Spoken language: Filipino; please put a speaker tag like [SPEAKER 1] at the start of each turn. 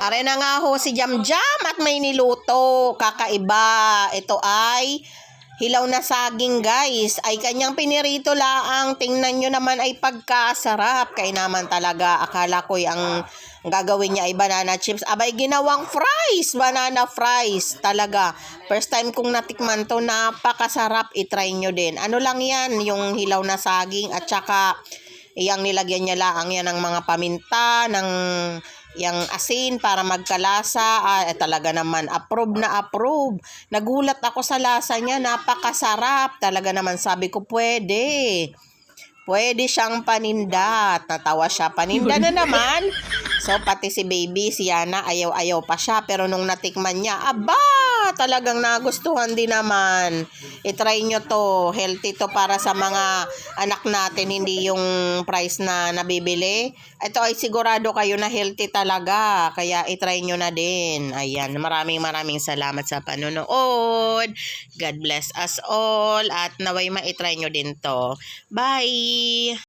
[SPEAKER 1] Are na nga ho si Jamjam at may niluto. Kakaiba. Ito ay hilaw na saging, guys. Ay kanyang pinirito laang. Tingnan nyo naman ay pagkasarap. Kaya naman talaga. Akala ko ang gagawin niya ay banana chips. Abay, ginawang fries. Banana fries. Talaga. First time kong natikman to. Napakasarap. I-try nyo din. Ano lang yan? Yung hilaw na saging at saka iyang nilagyan niya laang yan ng mga paminta, ng yang asin para magkalasa. Talaga naman approve na approve. Nagulat ako sa lasa niya, napakasarap. Talaga naman sabi ko pwede siyang paninda. Natawa siya, paninda na naman. So pati si baby, si Yana, ayaw pa siya. Pero nung natikman niya, aba, talagang nagustuhan din naman. I-try nyo to. Healthy to para sa mga anak natin, hindi yung price na nabibili. Ito ay sigurado kayo na healthy talaga. Kaya i-try nyo na din. Ayan, maraming salamat sa panonood. God bless us all. At naway ma-try nyo din to. Bye!